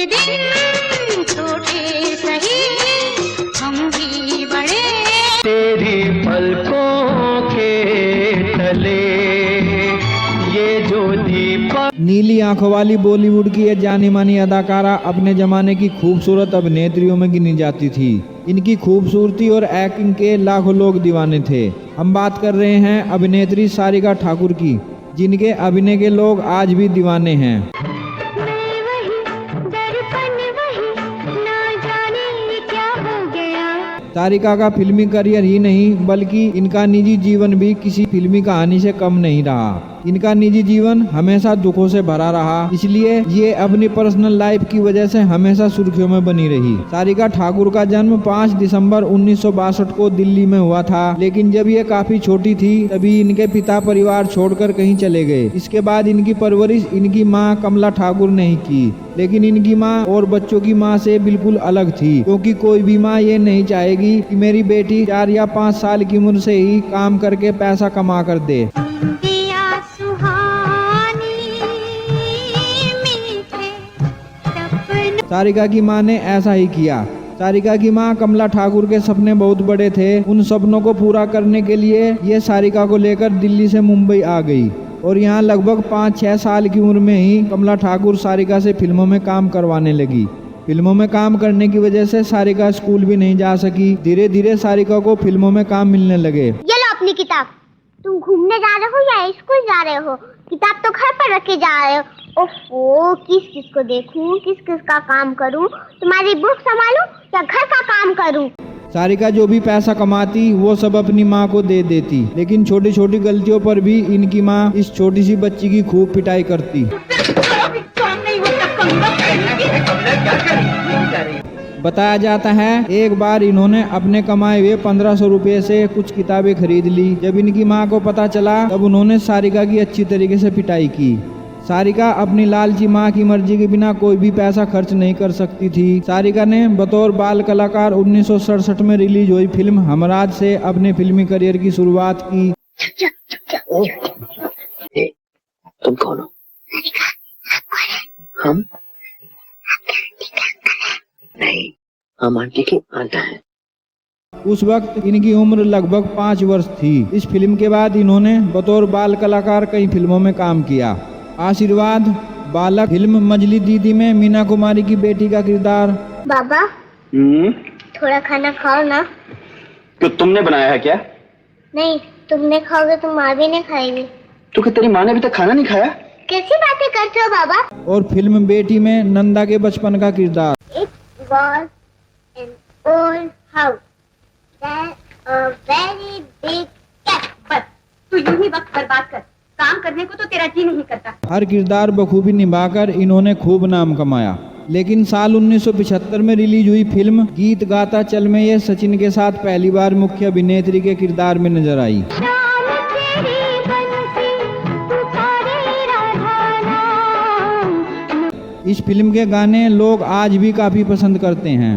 दिन छोटे सही हम भी बड़े, तेरी पलकों के तले ये जो दीपक। नीली आंखों वाली बॉलीवुड की ये जानी मानी अदाकारा अपने जमाने की खूबसूरत अभिनेत्रियों में गिनी जाती थी। इनकी खूबसूरती और एक्टिंग के लाखों लोग दीवाने थे। हम बात कर रहे हैं अभिनेत्री सारिका ठाकुर की, जिनके अभिनय के लोग आज भी दीवाने हैं। सारिका का फिल्मी करियर ही नहीं बल्कि इनका निजी जीवन भी किसी फिल्मी कहानी से कम नहीं रहा। इनका निजी जीवन हमेशा दुखों से भरा रहा, इसलिए ये अपनी पर्सनल लाइफ की वजह से हमेशा सुर्खियों में बनी रही। सारिका ठाकुर का जन्म 5 दिसंबर 1962 को दिल्ली में हुआ था, लेकिन जब ये काफी छोटी थी तभी इनके पिता परिवार छोड़कर कहीं चले गए। इसके बाद इनकी परवरिश इनकी माँ कमला ठाकुर ने ही की, लेकिन इनकी माँ और बच्चों की माँ से बिल्कुल अलग थी, क्योंकि कोई भी माँ ये नहीं चाहेगी कि मेरी बेटी 4 या 5 साल की उम्र से ही काम करके पैसा कमा कर दे। सारिका की माँ ने ऐसा ही किया। सारिका की माँ कमला ठाकुर के सपने बहुत बड़े थे। उन सपनों को पूरा करने के लिए ये सारिका को लेकर दिल्ली से मुंबई आ गई और यहाँ लगभग 5-6 साल की उम्र में ही कमला ठाकुर सारिका से फिल्मों में काम करवाने लगी। फिल्मों में काम करने की वजह से सारिका स्कूल भी नहीं जा सकी। धीरे धीरे सारिका को फिल्मों में काम मिलने लगे। ये लो अपनी किताब। तुम घूमने जा रहे हो या स्कूल जा रहे हो? किताब तो घर पर रख के जा रहे हो। ओफो, किस किस को देखूं, किस किस का काम करूं? तुम्हारी बुक संभालूं या घर का काम करूं? सारिका जो भी पैसा कमाती वो सब अपनी माँ को दे देती, लेकिन छोटी छोटी गलतियों पर भी इनकी माँ इस छोटी सी बच्ची की खूब पिटाई करती। बताया जाता है एक बार इन्होंने अपने कमाए हुए 1500 रुपये से कुछ किताबें खरीद ली। जब इनकी माँ को पता चला तब उन्होंने सारिका की अच्छी तरीके से पिटाई की। सारिका अपनी लालची माँ की मर्जी के बिना कोई भी पैसा खर्च नहीं कर सकती थी। सारिका ने बतौर बाल कलाकार 1967 में रिलीज हुई फिल्म हमराज से अपने फिल्मी करियर की शुरुआत की। तुम कौन हो? हम नहीं, हम आंटी की आंटा है। उस वक्त इनकी उम्र लगभग 5 वर्ष थी। इस फिल्म के बाद इन्होंने बतौर बाल कलाकार कई फिल्मों में काम किया। आशीर्वाद, बालक फिल्म, मजली दीदी में मीना कुमारी की बेटी का किरदार। बाबा थोड़ा खाना खाओ ना। तो तुमने बनाया है क्या? नहीं, तुमने खाओगे तो माँ भी नहीं खाएगी। तो क्या तेरी माँ ने अभी तक खाना नहीं खाया? कैसी बातें करते हो बाबा? और फिल्म बेटी में नंदा के बचपन का किरदार। It was an old house that a very big cat. बस तू यूं ही वक्त बर्बाद कर, काम करने को तो तेरा जी नहीं करता। हर किरदार बखूबी निभाकर इन्होंने खूब नाम कमाया। लेकिन साल 1975 में रिलीज हुई फिल्म गीत गाता चल में ये सचिन के साथ पहली बार मुख्य अभिनेत्री के किरदार में नजर आई। इस फिल्म के गाने लोग आज भी काफी पसंद करते हैं।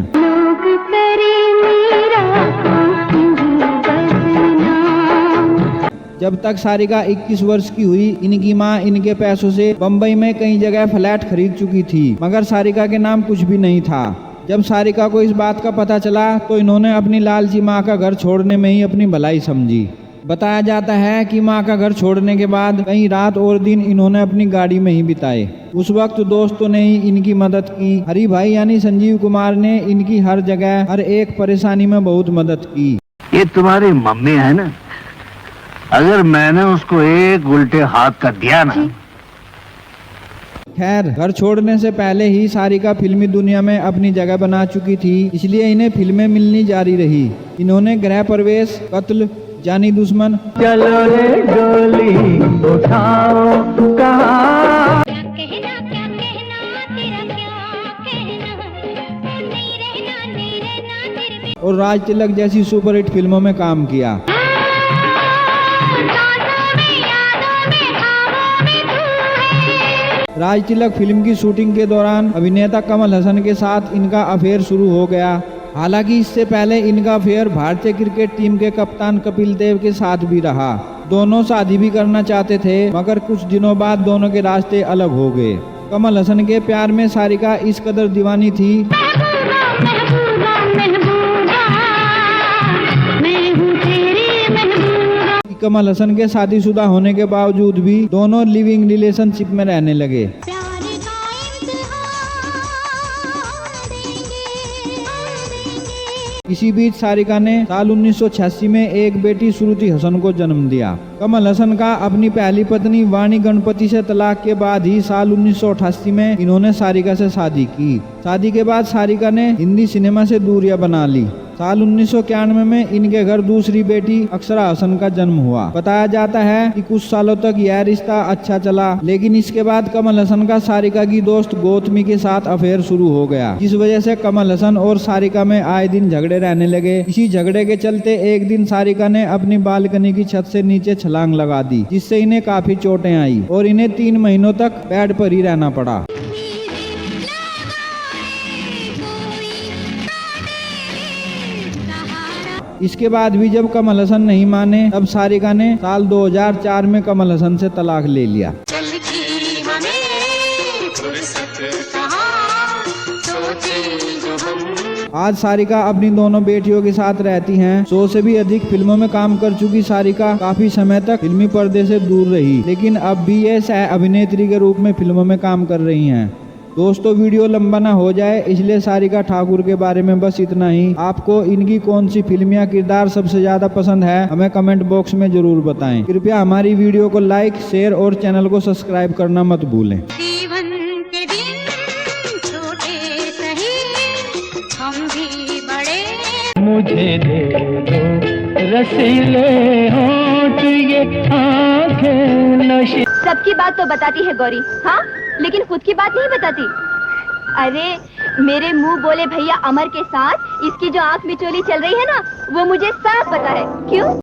जब तक सारिका 21 वर्ष की हुई, इनकी माँ इनके पैसों से बम्बई में कई जगह फ्लैट खरीद चुकी थी, मगर सारिका के नाम कुछ भी नहीं था। जब सारिका को इस बात का पता चला तो इन्होंने अपनी लालची माँ का घर छोड़ने में ही अपनी भलाई समझी। बताया जाता है कि माँ का घर छोड़ने के बाद कई रात और दिन इन्होंने अपनी गाड़ी में ही बिताए। उस वक्त दोस्तों ने ही इनकी मदद की। हरी भाई यानी संजीव कुमार ने इनकी हर जगह हर एक परेशानी में बहुत मदद की। ये तुम्हारी मम्मी है ना, अगर मैंने उसको एक उल्टे हाथ का दिया ना। खैर, घर छोड़ने से पहले ही सारिका फिल्मी दुनिया में अपनी जगह बना चुकी थी, इसलिए इन्हें फिल्में मिलनी जारी रही। इन्होंने गृह प्रवेश, कत्ल, जानी दुश्मन, चलो रे डोली उठाओ, कहाँ और राज तिलक जैसी सुपरहिट फिल्मों में काम किया। राज तिलक फिल्म की शूटिंग के दौरान अभिनेता कमल हसन के साथ इनका अफेयर शुरू हो गया। हालांकि इससे पहले इनका अफेयर भारतीय क्रिकेट टीम के कप्तान कपिल देव के साथ भी रहा। दोनों शादी भी करना चाहते थे, मगर कुछ दिनों बाद दोनों के रास्ते अलग हो गए। कमल हसन के प्यार में सारिका इस कदर दीवानी थी महबूबा महबूबा महबूबा मैं हूँ तेरी महबूबा। कि कमल हसन के शादीशुदा होने के बावजूद भी दोनों लिविंग रिलेशनशिप में रहने लगे। प्यार का इम्तिहान देंगे। इसी बीच सारिका ने साल 1986 में एक बेटी श्रुति हसन को जन्म दिया। कमल हसन का अपनी पहली पत्नी वाणी गणपति से तलाक के बाद ही साल 1988 में इन्होंने सारिका से शादी की। शादी के बाद सारिका ने हिंदी सिनेमा से दूरियां बना ली। साल 1991 में इनके घर दूसरी बेटी अक्षरा हसन का जन्म हुआ। बताया जाता है कि कुछ सालों तक यह रिश्ता अच्छा चला, लेकिन इसके बाद कमल हसन का सारिका की दोस्त गौतमी के साथ अफेयर शुरू हो गया, जिस वजह से कमल हसन और सारिका में आए दिन झगड़े रहने लगे। इसी झगड़े के चलते एक दिन सारिका ने अपनी बालकनी की छत से नीचे छलांग लगा दी, जिससे इन्हें काफी चोटें आई और इन्हें 3 महीनों तक बेड पर ही रहना पड़ा। इसके बाद भी जब कमल हसन नहीं माने, तब सारिका ने साल 2004 में कमल हसन से तलाक ले लिया। आज सारिका अपनी दोनों बेटियों के साथ रहती हैं। 100 से भी अधिक फिल्मों में काम कर चुकी सारिका काफी समय तक फिल्मी पर्दे से दूर रही, लेकिन अब भी ये सह अभिनेत्री के रूप में फिल्मों में काम कर रही हैं। दोस्तों, वीडियो लंबा ना हो जाए, इसलिए सारिका ठाकुर के बारे में बस इतना ही। आपको इनकी कौन सी फिल्म या किरदार सबसे ज्यादा पसंद है, हमें कमेंट बॉक्स में जरूर बताएं। कृपया हमारी वीडियो को लाइक, शेयर और चैनल को सब्सक्राइब करना मत भूलें। जीवन के दिन छोटे सही हम भी बड़े। मुझे दे दो रसीले होंठ ये आंखें नशे। सबकी बात तो बताती है गौरी, हाँ, लेकिन खुद की बात नहीं बताती। अरे मेरे मुंह बोले भैया अमर के साथ इसकी जो आंख मिचोली चल रही है ना, वो मुझे साफ पता है। क्यों?